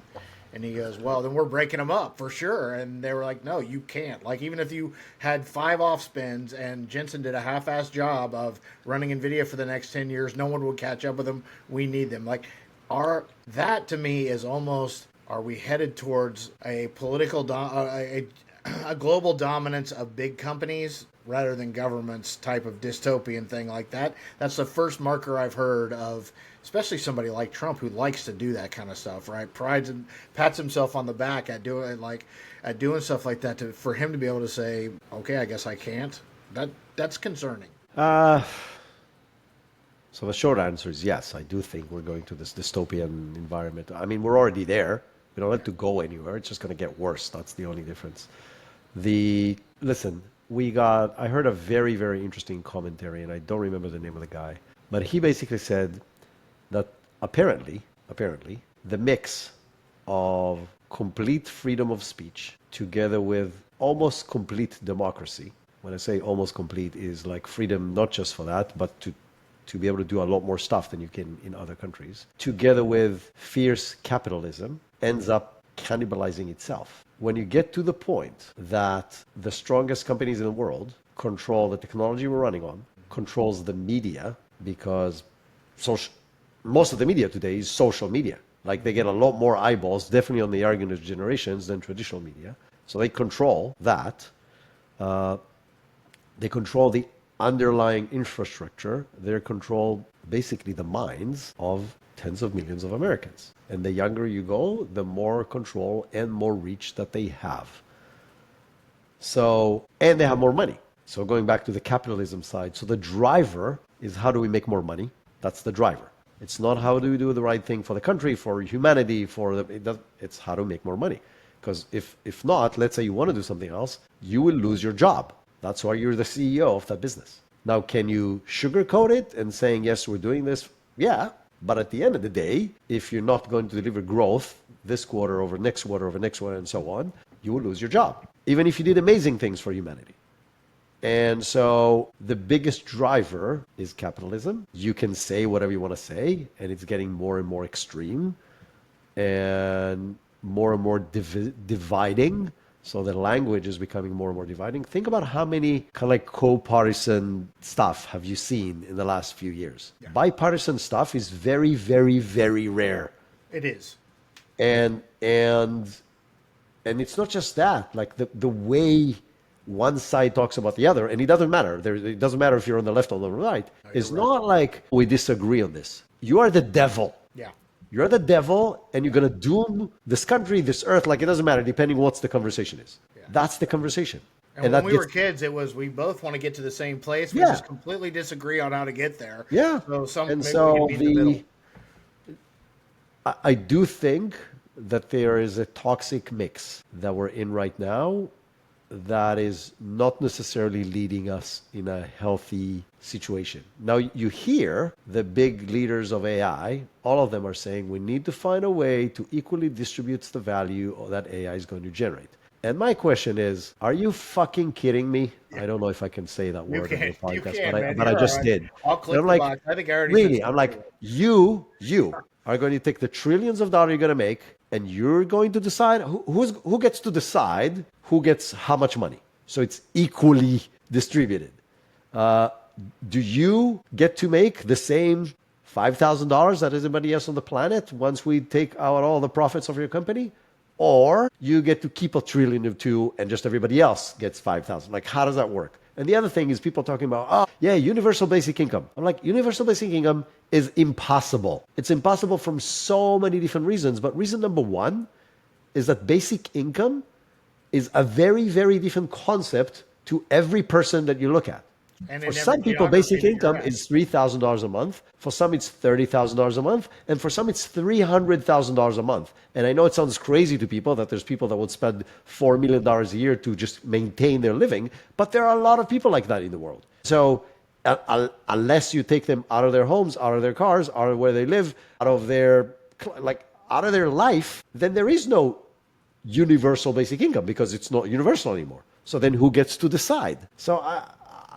And he goes, well, then we're breaking them up for sure. And they were like, no, you can't. Like, even if you had 5 off spins and Jensen did a half-assed job of running NVIDIA for the next 10 years, no one would catch up with them. We need them. Like, that to me is almost, are we headed towards a political, a global dominance of big companies rather than governments type of dystopian thing like that. That's the first marker I've heard of, especially somebody like Trump who likes to do that kind of stuff, right? Prides and pats himself on the back at doing stuff like that. For him to be able to say, "Okay, I guess I can't." That's concerning. Uh, so the short answer is yes. I do think we're going to this dystopian environment. I mean, we're already there. We don't have to go anywhere. It's just going to get worse. That's the only difference. Listen, I heard a very, very interesting commentary, and I don't remember the name of the guy, but he basically said that apparently, the mix of complete freedom of speech together with almost complete democracy. When I say almost complete, is like freedom not just for that, but to be able to do a lot more stuff than you can in other countries, together with fierce capitalism, ends up cannibalizing itself. When you get to the point that the strongest companies in the world control the technology we're running on, controls the media, because most of the media today is social media. Like they get a lot more eyeballs, definitely on the younger generations, than traditional media. So they control that. They control the underlying infrastructure. They control basically the minds of tens of millions of Americans. And the younger you go, the more control and more reach that they have. So, and they have more money. So going back to the capitalism side, so the driver is how do we make more money? That's the driver. It's not how do we do the right thing for the country, for humanity, it's how to make more money. Because if not, let's say you want to do something else, you will lose your job. That's why you're the CEO of that business. Now, can you sugarcoat it and saying, yes, we're doing this? Yeah. But at the end of the day, if you're not going to deliver growth this quarter over next quarter over next quarter and so on, you will lose your job, even if you did amazing things for humanity. And so the biggest driver is capitalism. You can say whatever you want to say, and it's getting more and more extreme and more dividing. So the language is becoming more and more dividing. Think about how many kind of like co-partisan stuff have you seen in the last few years. Yeah. Bipartisan stuff is very, very, very rare. It is. And it's not just that. Like the way one side talks about the other, and it doesn't matter. It doesn't matter if you're on the left or the right. No, it's right. Not like we disagree on this. You are the devil. Yeah. You're the devil, and you're going to doom this country, this earth, like it doesn't matter, depending what the conversation is. Yeah. That's the conversation. And when we were kids, it was we both want to get to the same place. We just completely disagree on how to get there. Yeah. I do think that there is a toxic mix that we're in right now that is not necessarily leading us in a healthy situation. Now, you hear the big leaders of AI, all of them are saying we need to find a way to equally distribute the value that AI is going to generate. And my question is, are you fucking kidding me? I don't know if I can say that word on the podcast, but I just did. I'll click the box. I think I already really, I'm like, you are going to take the trillions of dollars you're going to make, and you're going to decide who gets to decide who gets how much money. So it's equally distributed. Do you get to make the same $5,000 that everybody else on the planet once we take out all the profits of your company? Or you get to keep $1 trillion or $2 trillion and just everybody else gets 5,000. Like, how does that work? And the other thing is people talking about, universal basic income. I'm like, universal basic income is impossible. It's impossible from so many different reasons. But reason number one is that basic income is a very, very different concept to every person that you look at. And for some people, basic income is $3,000 a month. For some, it's $30,000 a month. And for some, it's $300,000 a month. And I know it sounds crazy to people that there's people that would spend $4 million a year to just maintain their living. But there are a lot of people like that in the world. So unless you take them out of their homes, out of their cars, out of where they live, out of their life, then there is no universal basic income because it's not universal anymore. So then who gets to decide? So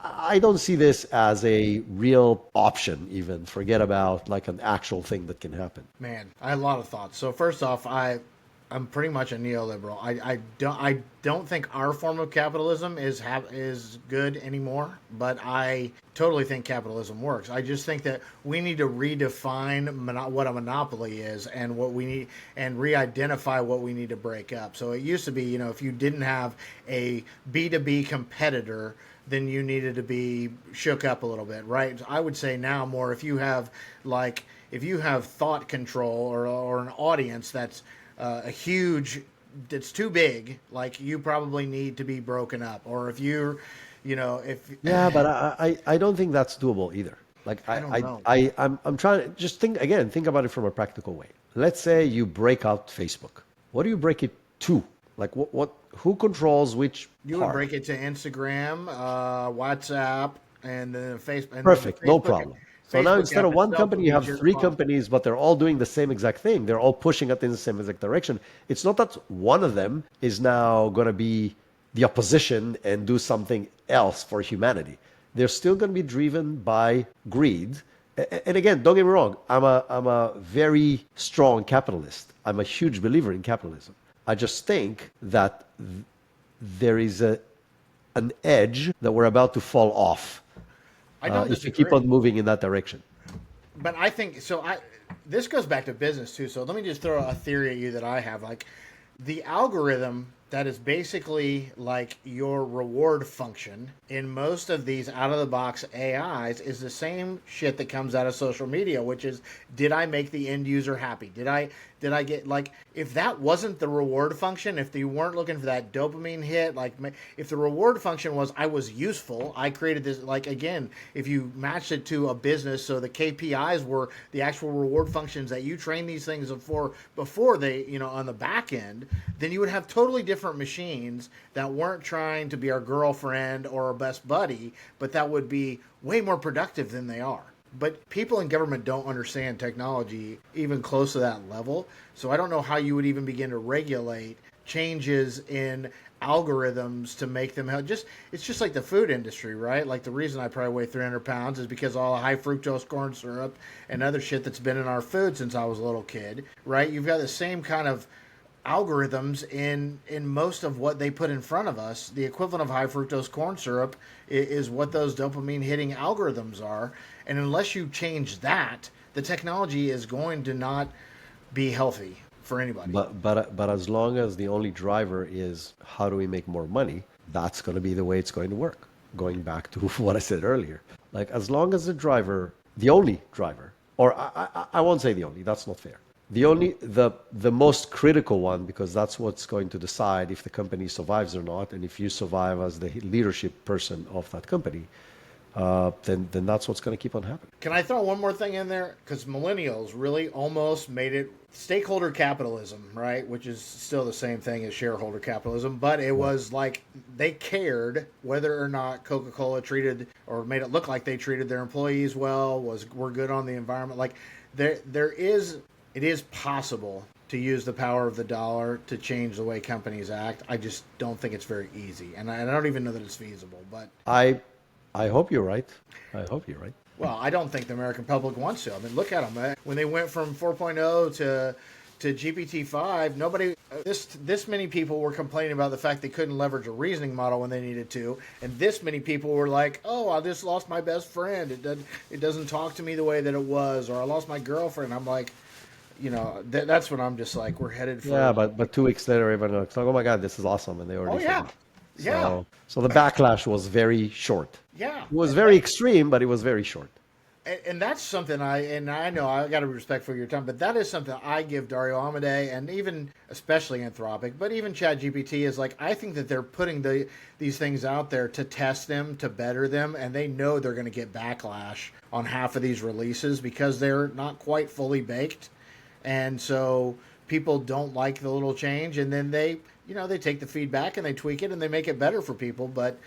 I don't see this as a real option even. Forget about like an actual thing that can happen. Man, I have a lot of thoughts. So first off, I'm pretty much a neoliberal. I don't think our form of capitalism is good anymore, but I totally think capitalism works. I just think that we need to redefine what a monopoly is and what we need, and re-identify what we need to break up. So it used to be, if you didn't have a B2B competitor then you needed to be shook up a little bit, right? I would say now more if you have thought control or an audience that's a huge, that's too big, like you probably need to be broken up. Or if you're, if Yeah, but I don't think that's doable either. Like I don't know. I'm trying to just think about it from a practical way. Let's say you break out Facebook. What do you break it to? Like who controls which You would part? break it to Instagram, WhatsApp, and then Facebook. And then the Perfect, no Facebook problem. So now Facebook instead app of one itself company, would you be have your three responsibility. companies, but they're all doing the same exact thing. They're all pushing it in the same exact direction. It's not that one of them is now going to be the opposition and do something else for humanity. They're still going to be driven by greed. And again, don't get me wrong. I'm a very strong capitalist. I'm a huge believer in capitalism. I just think that there is an edge that we're about to fall off I don't if you keep disagree. on moving in that direction. But I think so. This goes back to business too. So let me just throw a theory at you that I have. Like the algorithm that is basically like your reward function in most of these out of the box AIs is the same shit that comes out of social media, which is, did I make the end user happy? Did I get, like, if that wasn't the reward function, if you weren't looking for that dopamine hit, like if the reward function was I was useful, I created this, like, again, if you matched it to a business, so the KPIs were the actual reward functions that you train these things for before they, on the back end, then you would have totally different machines that weren't trying to be our girlfriend or our best buddy, but that would be way more productive than they are. But people in government don't understand technology even close to that level. So I don't know how you would even begin to regulate changes in algorithms to make them help. It's just like the food industry, right? Like the reason I probably weigh 300 pounds is because all the high fructose corn syrup and other shit that's been in our food since I was a little kid, right? You've got the same kind of algorithms in most of what they put in front of us. The equivalent of high fructose corn syrup is what those dopamine hitting algorithms are. And unless you change that, the technology is going to not be healthy for anybody. But as long as the only driver is how do we make more money, that's going to be the way it's going to work. Going back to what I said earlier, like as long as the only driver, or I won't say the only, that's not fair. The most critical one, because that's what's going to decide if the company survives or not, and if you survive as the leadership person of that company, then that's what's going to keep on happening. Can I throw one more thing in there? Because millennials really almost made it stakeholder capitalism, right? Which is still the same thing as shareholder capitalism, but it was like they cared whether or not Coca-Cola treated or made it look like they treated their employees well, were good on the environment. Like it is possible to use the power of the dollar to change the way companies act. I just don't think it's very easy, and I don't even know that it's feasible. But I hope you're right. I hope you're right. well, I don't think the American public wants to. I mean, look at them. When they went from 4.0 to GPT-5, this many people were complaining about the fact they couldn't leverage a reasoning model when they needed to, and this many people were like, "Oh, I just lost my best friend. It doesn't talk to me the way that it was," or "I lost my girlfriend." I'm like, that's when I'm just like, we're headed for. Yeah, but 2 weeks later, everyone's like, "Oh my God, this is awesome," and they already. Oh yeah, finished. yeah, So the backlash was very short. yeah. It was very extreme, but it was very short. And that's something I know I got to be respectful of your time, but that is something I give Dario Amodei and even especially Anthropic, but even ChatGPT is like, I think that they're putting these things out there to test them, to better them, and they know they're going to get backlash on half of these releases because they're not quite fully baked, and so people don't like the little change, and then they take the feedback and they tweak it and they make it better for people, but.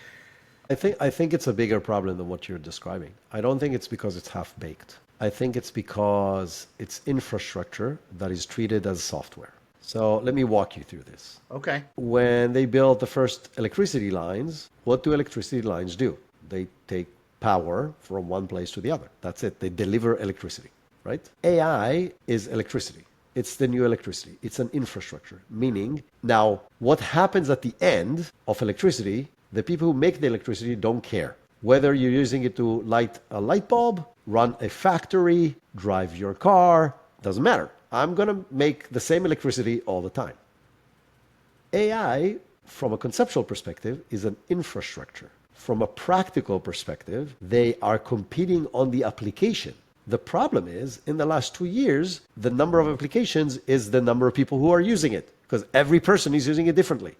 I think it's a bigger problem than what you're describing. I don't think it's because it's half baked. I think it's because it's infrastructure that is treated as software. So let me walk you through this. Okay. When they built the first electricity lines, what do electricity lines do? They take power from one place to the other. That's it. They deliver electricity, right? AI is electricity. It's the new electricity. It's an infrastructure, meaning now what happens at the end of electricity, the people who make the electricity don't care. Whether you're using it to light a light bulb, run a factory, drive your car, doesn't matter. I'm going to make the same electricity all the time. AI, from a conceptual perspective, is an infrastructure from a practical perspective, they are competing on the application. The problem is, in the last 2 years, the number of applications is the number of people who are using it, because every person is using it differently.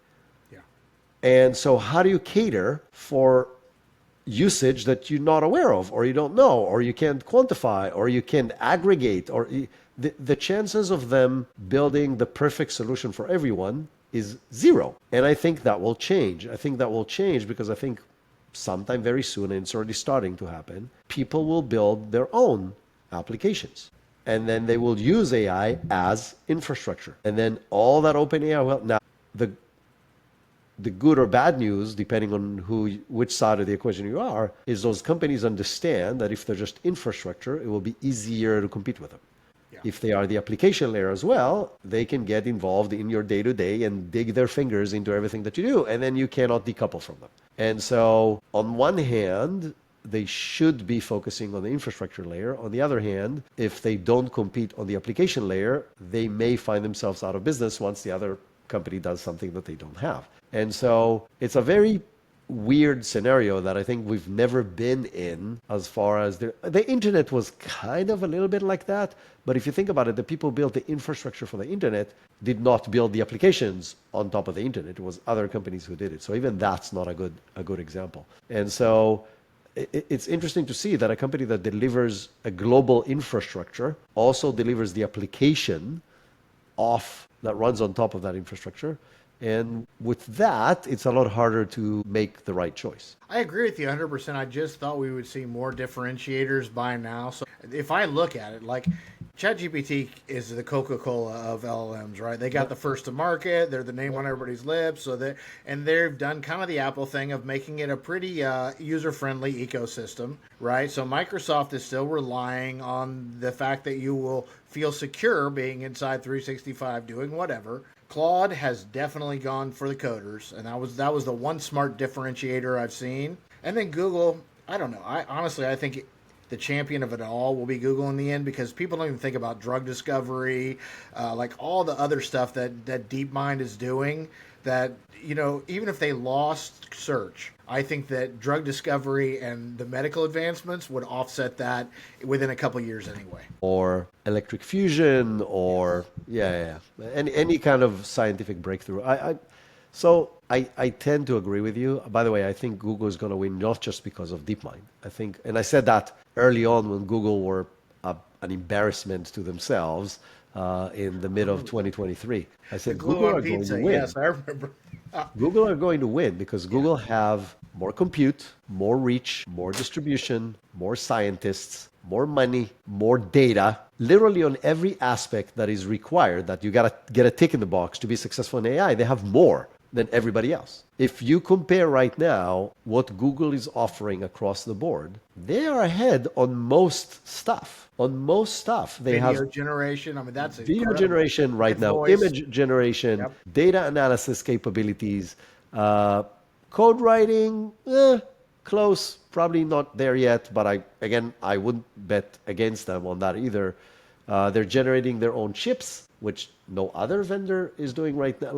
Yeah. And so how do you cater for usage that you're not aware of, or you don't know, or you can't quantify, or you can't aggregate, or the chances of them building the perfect solution for everyone is zero. And I think that will change. I think that will change because I think sometime very soon, and it's already starting to happen, people will build their own applications. And then they will use AI as infrastructure. And then all that open AI, well, now the good or bad news, depending on which side of the equation you are, is those companies understand that if they're just infrastructure, it will be easier to compete with them. Yeah. If they are the application layer as well, they can get involved in your day-to-day and dig their fingers into everything that you do, and then you cannot decouple from them. And so on one hand, they should be focusing on the infrastructure layer. On the other hand, if they don't compete on the application layer, they may find themselves out of business once the other company does something that they don't have. And so it's a very weird scenario that I think we've never been in, as far as the internet was kind of a little bit like that. But if you think about it, the people who built the infrastructure for the internet did not build the applications on top of the internet. It was other companies who did it. So even that's not a good example. And so it's interesting to see that a company that delivers a global infrastructure also delivers the application that runs on top of that infrastructure. And with that, it's a lot harder to make the right choice. I agree with you 100%. I just thought we would see more differentiators by now. So if I look at it, like ChatGPT is the Coca-Cola of LLMs, right? They got the first to market. They're the name on everybody's lips. They've done kind of the Apple thing of making it a pretty user-friendly ecosystem, right? So Microsoft is still relying on the fact that you will feel secure being inside 365 doing whatever. Claude has definitely gone for the coders, and that was the one smart differentiator I've seen. And then Google, I don't know. I think the champion of it all will be Google in the end, because people don't even think about drug discovery, like all the other stuff that DeepMind is doing. That, even if they lost search, I think that drug discovery and the medical advancements would offset that within a couple of years anyway. Or electric fusion, or any kind of scientific breakthrough. I tend to agree with you. By the way, I think Google is going to win not just because of DeepMind. I think, and I said that early on when Google were an embarrassment to themselves in the mid of 2023. I said Google are going to win. Yes, I remember. Google are going to win because Google have more compute, more reach, more distribution, more scientists, more money, more data, literally on every aspect that is required, that you got to get a tick in the box to be successful in AI. They have more than everybody else. If you compare right now what Google is offering across the board, they are ahead on most stuff. They have video generation. I mean, that's video incredible. generation right now, Voice. image generation, Yep. data analysis capabilities, code writing, close, probably not there yet, but I wouldn't bet against them on that either. They're generating their own chips, which no other vendor is doing right now.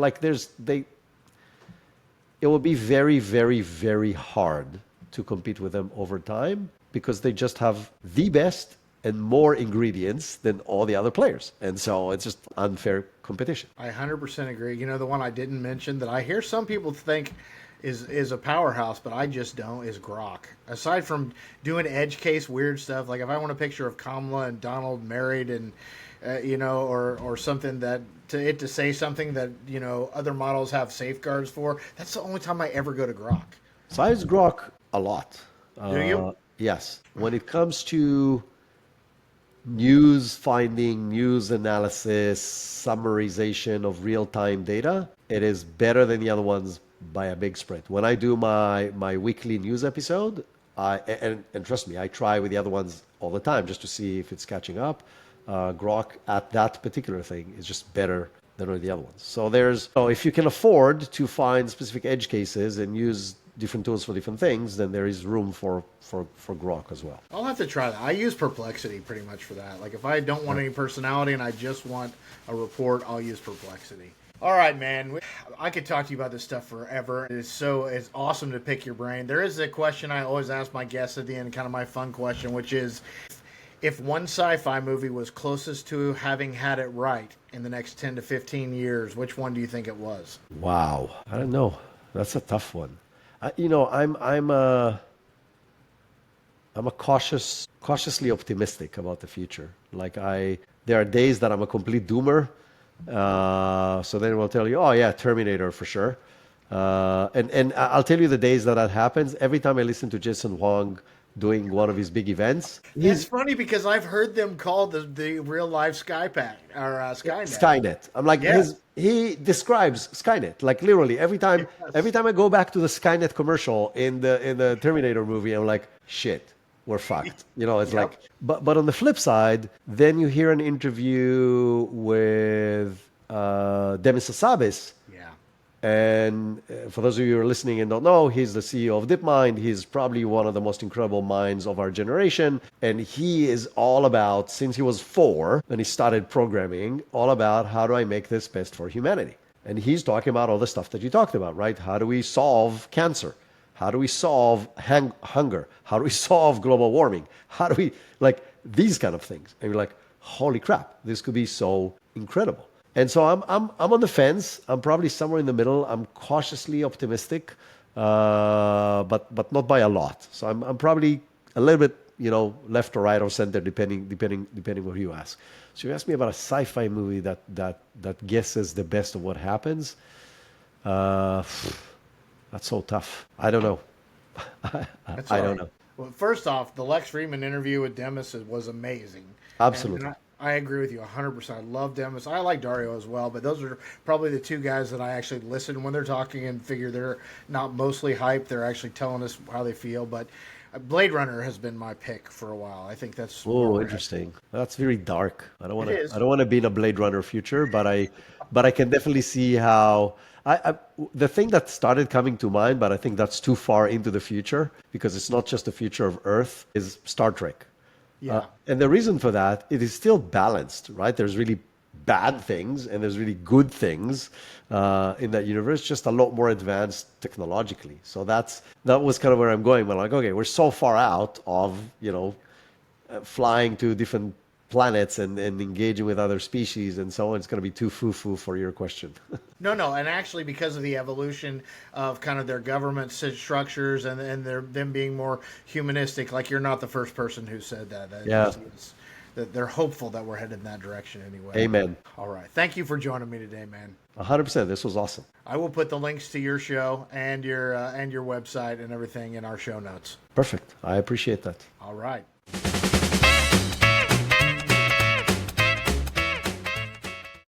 It will be very, very, very hard to compete with them over time, because they just have the best and more ingredients than all the other players. And so it's just unfair competition. I 100% agree. The one I didn't mention that I hear some people think is a powerhouse, but I just don't, is Grok. Aside from doing edge case weird stuff, like if I want a picture of Kamala and Donald married and, or something to say something that, other models have safeguards for, that's the only time I ever go to Grok. So I use Grok a lot. Do you? Yes. When it comes to news finding, news analysis, summarization of real-time data, it is better than the other ones by a big spread. When I do my weekly news episode, and trust me, I try with the other ones all the time just to see if it's catching up. Grok at that particular thing is just better than the other ones. So if you can afford to find specific edge cases and use different tools for different things, then there is room for Grok as well. I'll have to try that. I use Perplexity pretty much for that. Like if I don't want any personality and I just want a report, I'll use Perplexity. All right, man. I could talk to you about this stuff forever. It's awesome to pick your brain. There is a question I always ask my guests at the end, kind of my fun question, which is, if one sci-fi movie was closest to having had it right in the next 10 to 15 years, which one do you think it was? Wow, I don't know. That's a tough one. I'm a cautiously optimistic about the future. There are days that I'm a complete doomer. So then we'll tell you, oh yeah, Terminator for sure. And I'll tell you the days that happens. Every time I listen to Jason Huang doing one of his big events, it's funny because I've heard them call the real life Skynet or Skynet. Skynet. I'm like, he describes Skynet like literally every time. Every time I go back to the Skynet commercial in the Terminator movie, I'm like, shit, we're fucked. It's like, but on the flip side, then you hear an interview with Demis Hassabis. And for those of you who are listening and don't know, he's the CEO of DeepMind. He's probably one of the most incredible minds of our generation. And he is all about, since he was 4 and he started programming, all about how do I make this best for humanity? And he's talking about all the stuff that you talked about, right? How do we solve cancer? How do we solve hunger? How do we solve global warming? How do we, these kind of things? And you're like, holy crap, this could be so incredible. And so I'm on the fence. I'm probably somewhere in the middle. I'm cautiously optimistic, but not by a lot. So I'm probably a little bit, left or right or center, depending what you ask. So you asked me about a sci-fi movie that guesses the best of what happens. That's so tough. I don't know. I don't know. Well, first off, the Lex Friedman interview with Demis was amazing. Absolutely. And I agree with you 100%. I love Demis. I like Dario as well, but those are probably the two guys that I actually listen when they're talking and figure they're not mostly hype. They're actually telling us how they feel. But Blade Runner has been my pick for a while. I think that's interesting. That's very dark. I don't want to be in a Blade Runner future, but I can definitely see how. The thing that started coming to mind, but I think that's too far into the future because it's not just the future of Earth, is Star Trek. Yeah. And the reason for that, it is still balanced, right? There's really bad things and there's really good things in that universe, just a lot more advanced technologically. So that was kind of where I'm going. We're like, okay, we're so far out of, flying to different planets and engaging with other species and so on. It's going to be too foo-foo for your question. No. And actually, because of the evolution of kind of their government structures and them being more humanistic, like you're not the first person who said that. That they're hopeful that we're headed in that direction anyway. Amen. All right. Thank you for joining me today, man. 100%. This was awesome. I will put the links to your show and your website and everything in our show notes. Perfect. I appreciate that. All right.